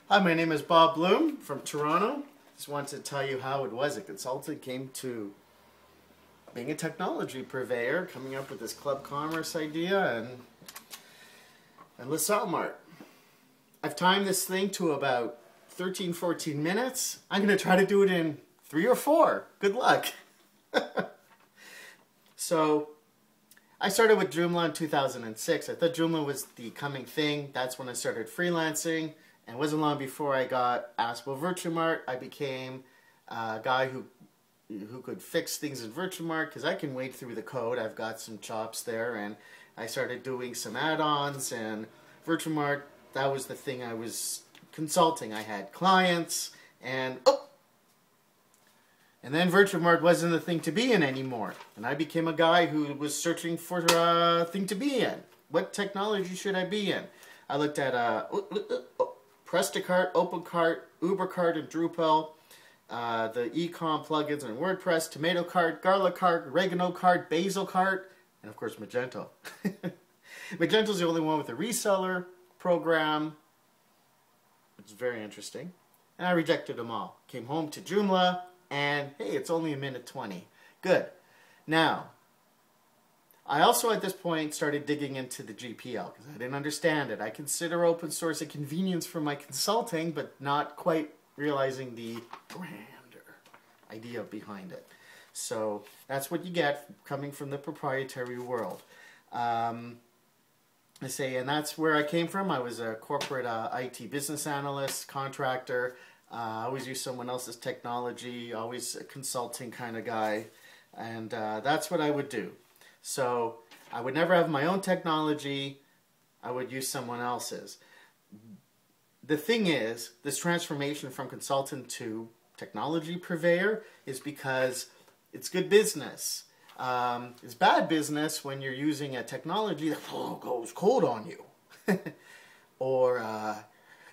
Hi, my name is Bob Bloom from Toronto. Just wanted to tell you how it was a consultant came to being a technology purveyor, coming up with this club commerce idea and LaSalleMart. I've timed this thing to about 13, 14 minutes. I'm going to try to do it in 3 or 4. Good luck. So I started with Joomla in 2006. I thought Joomla was the coming thing. That's when I started freelancing. And it wasn't long before I got asked about VirtuMart. I became a guy who could fix things in VirtuMart because I can wade through the code. I've got some chops there, and I started doing some add-ons. And VirtuMart, that was the thing I was consulting. I had clients, and then VirtuMart wasn't the thing to be in anymore. And I became a guy who was searching for a thing to be in. What technology should I be in? I looked at Prestacart, OpenCart, UberCart, and Drupal, the ecom plugins and WordPress, Tomato Cart, Garlic Cart, Oregano Cart, Basil Cart, and of course Magento. Magento's the only one with a reseller program. It's very interesting. And I rejected them all. Came home to Joomla, and hey, it's only 1:20. Good. Now, I also at this point started digging into the GPL because I didn't understand it. I consider open source a convenience for my consulting, but not quite realizing the grander idea behind it. So that's what you get coming from the proprietary world. And that's where I came from. I was a corporate IT business analyst, contractor. I always use someone else's technology, always a consulting kind of guy. And that's what I would do. So I would never have my own technology. I would use someone else's. The thing is, this transformation from consultant to technology purveyor is because it's good business. It's bad business when you're using a technology that goes cold on you. Or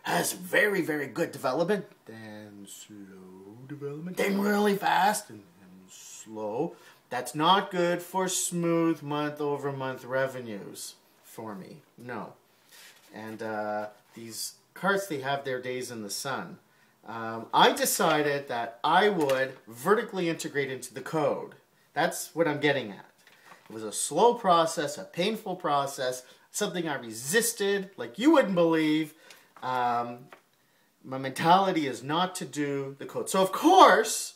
has very, very good development, then slow development, then really fast, and slow. That's not good for smooth month-over-month revenues for me. No. And these carts, they have their days in the sun. I decided that I would vertically integrate into the code. That's what I'm getting at. It was a slow process, a painful process, something I resisted like you wouldn't believe. My mentality is not to do the code. So of course,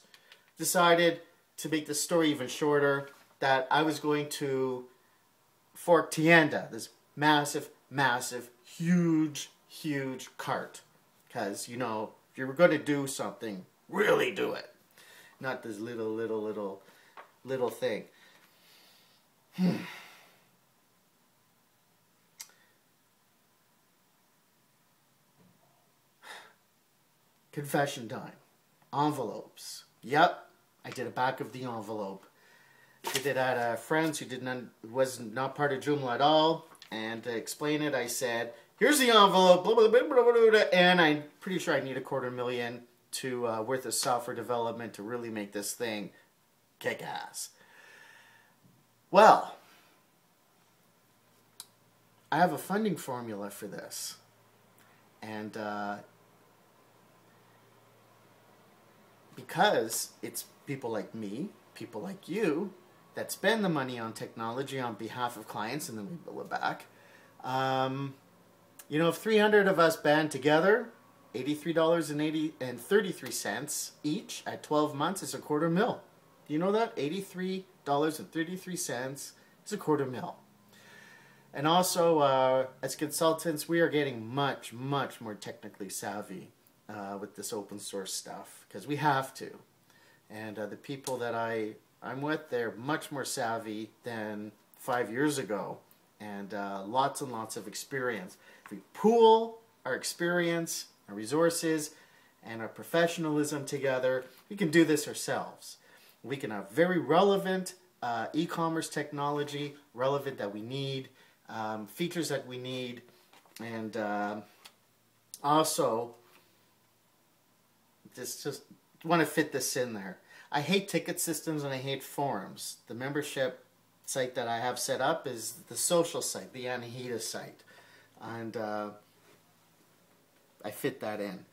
decided to make the story even shorter, that I was going to fork Tienda, this massive, massive, huge, huge cart. Because, you know, if you were going to do something, really do it. Not this little thing. Confession time. Envelopes. Yep. I did a back of the envelope. Did it at a friend's who was not part of Joomla at all. And to explain it, I said, here's the envelope, blah, blah, blah, blah, blah, blah, and I'm pretty sure I need $250,000 to worth of software development to really make this thing kick ass. Well, I have a funding formula for this. And because it's people like me, people like you, that spend the money on technology on behalf of clients and then we bill it back. You know, if 300 of us band together, $83.33 each at 12 months is $250,000. Do you know that? $83.33 is $250,000. And also, as consultants, we are getting much, much more technically savvy with this open source stuff because we have to. And the people that I'm with, they're much more savvy than 5 years ago. And lots and lots of experience. If we pool our experience, our resources, and our professionalism together, we can do this ourselves. We can have very relevant e-commerce technology, relevant that we need, features that we need, and also just want to fit this in there. I hate ticket systems and I hate forums. The membership site that I have set up is the social site, the Anahita site. And I fit that in.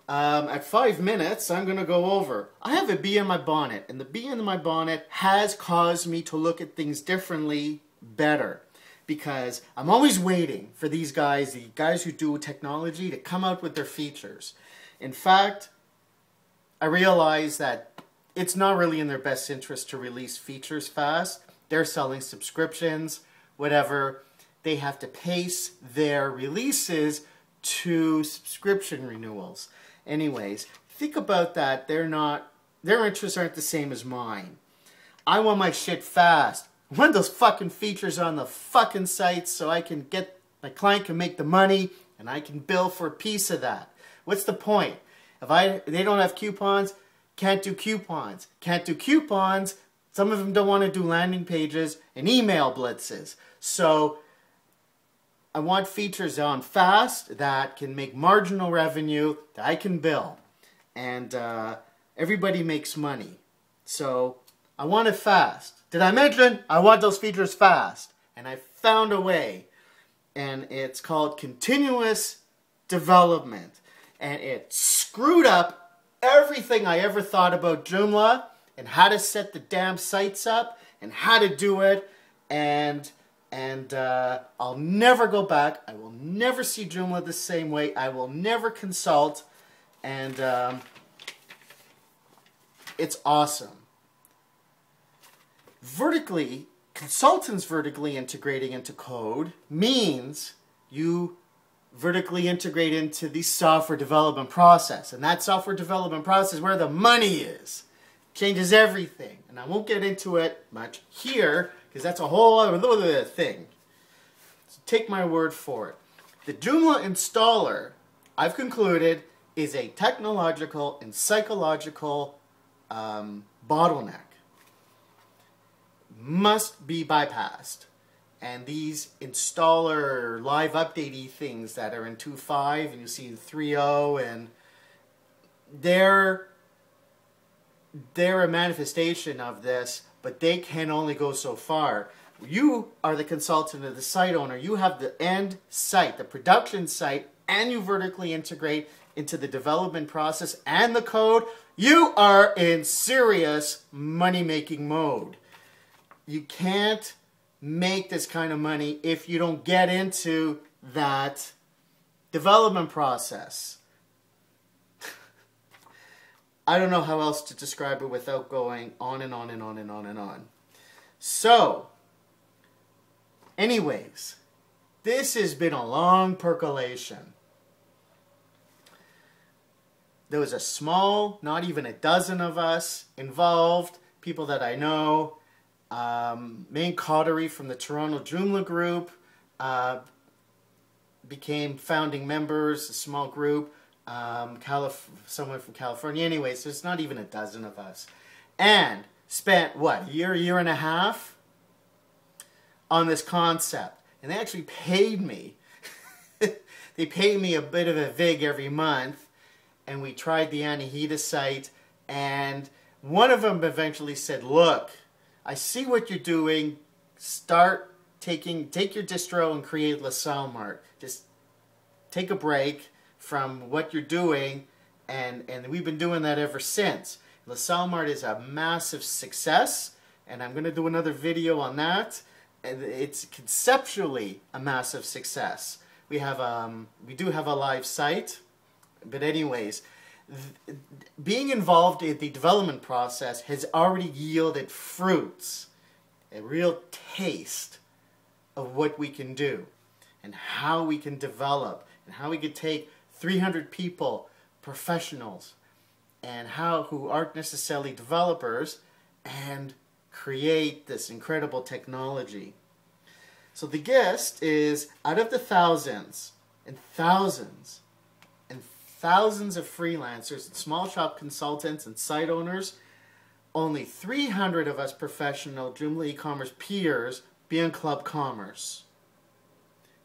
At 5 minutes, I'm going to go over. I have a bee in my bonnet, and the bee in my bonnet has caused me to look at things differently, better. Because I'm always waiting for these guys, the guys who do technology, to come out with their features. In fact, I realize that it's not really in their best interest to release features fast. They're selling subscriptions, whatever. They have to pace their releases to subscription renewals. Anyways, think about that. Their interests aren't the same as mine. I want my shit fast. I want those fucking features on the fucking site so I can get, my client can make the money and I can bill for a piece of that. What's the point? If they don't have coupons, can't do coupons. Can't do coupons. Some of them don't want to do landing pages and email blitzes. So I want features on fast that can make marginal revenue that I can bill. And everybody makes money. So I want it fast. Did I mention I want those features fast? And I found a way. And it's called continuous development. And it screwed up everything I ever thought about Joomla and how to set the damn sites up and how to do it. And I'll never go back. I will never see Joomla the same way. I will never consult. And it's awesome. Consultants vertically integrating into code means you vertically integrate into the software development process. And that software development process is where the money is. Changes everything. And I won't get into it much here because that's a whole other thing. So take my word for it. The Joomla installer, I've concluded, is a technological and psychological bottleneck. Must be bypassed. And these installer live updatey things that are in 2.5 and you see in 3.0 and they're a manifestation of this, but they can only go so far. You are the consultant of the site owner. You have the end site, the production site, and you vertically integrate into the development process and the code. You are in serious money-making mode. You can't make this kind of money if you don't get into that development process. I don't know how else to describe it without going on and on and on and on and on. So, anyways, this has been a long percolation. There was a small, not even a dozen of us involved, people that I know. Main coterie from the Toronto Joomla group became founding members, a small group, someone from California. Anyways, there's not even a dozen of us. And spent, what, a year and a half on this concept. And they actually paid me. They paid me a bit of a vig every month. And we tried the Anahita site. And one of them eventually said, look, I see what you're doing. Take your distro and create LaSalleMart. Just take a break from what you're doing, and we've been doing that ever since. LaSalleMart is a massive success, and I'm going to do another video on that. And it's conceptually a massive success. We do have a live site, but anyways, being involved in the development process has already yielded fruits, a real taste of what we can do and how we can develop and how we can take 300 people, professionals, and who aren't necessarily developers, and create this incredible technology. So the gist is, out of the thousands and thousands and thousands of freelancers and small shop consultants and site owners, only 300 of us professional Joomla e-commerce peers be in Club Commerce.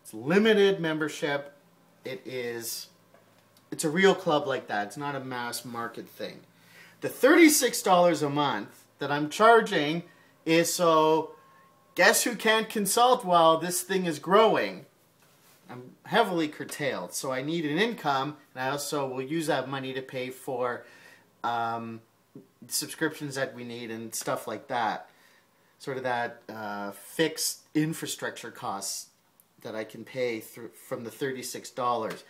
It's limited membership. It's a real club like that. It's not a mass market thing. The $36 a month that I'm charging is so, guess who can't consult while this thing is growing? I'm heavily curtailed, so I need an income, and I also will use that money to pay for subscriptions that we need and stuff like that. Sort of that fixed infrastructure costs that I can pay through from the $36.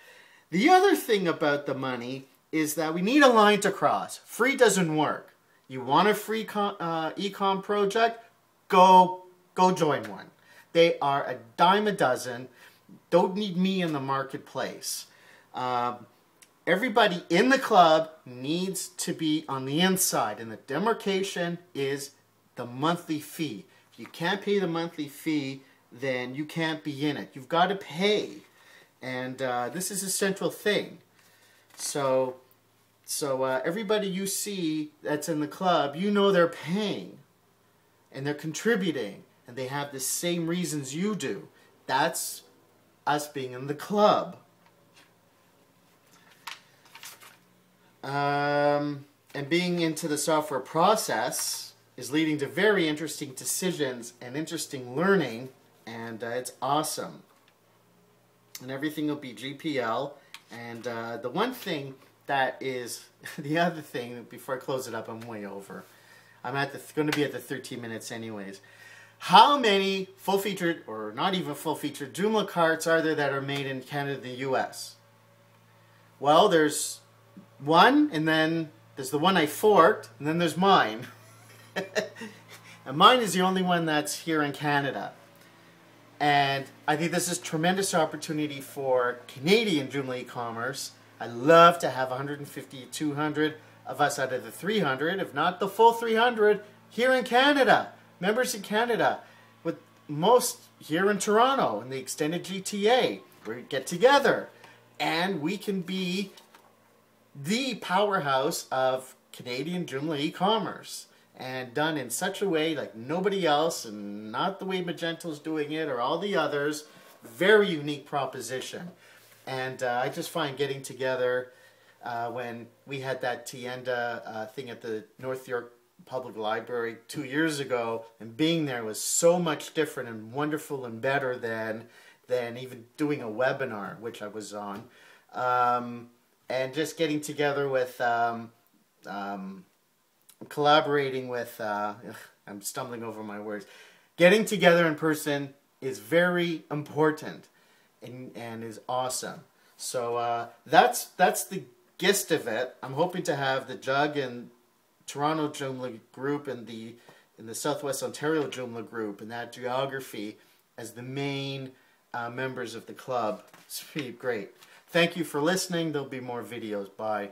The other thing about the money is that we need a line to cross. Free doesn't work. You want a free e-com project? Go join one. They are a dime a dozen. Don't need me in the marketplace. Everybody in the club needs to be on the inside, and the demarcation is the monthly fee. If you can't pay the monthly fee, then you can't be in it. You've got to pay, and this is a central thing. So everybody you see that's in the club, you know they're paying, and they're contributing, and they have the same reasons you do. That's us being in the club. And being into the software process is leading to very interesting decisions and interesting learning, and it's awesome. And everything will be GPL. And the one thing that is, the other thing, before I close it up, I'm way over. I'm going to be at the 13 minutes anyways. How many full-featured, or not even full-featured, Joomla carts are there that are made in Canada and the US? Well, there's one, and then there's the one I forked, and then there's mine. And mine is the only one that's here in Canada. And I think this is a tremendous opportunity for Canadian Joomla e-commerce. I'd love to have 150 to 200 of us out of the 300, if not the full 300, here in Canada. Members in Canada, with most here in Toronto, in the extended GTA. We get together, and we can be the powerhouse of Canadian Joomla e-commerce, and done in such a way like nobody else, and not the way Magenta's doing it or all the others. Very unique proposition. And I just find getting together when we had that Tienda thing at the North York Public Library 2 years ago, and being there was so much different and wonderful and better than even doing a webinar, which I was on. And just getting together with, collaborating with, I'm stumbling over my words. Getting together in person is very important and is awesome. So that's the gist of it. I'm hoping to have the Jug and Toronto Joomla group and the Southwest Ontario Joomla group and that geography as the main members of the club. It's pretty great. Thank you for listening. There'll be more videos. Bye.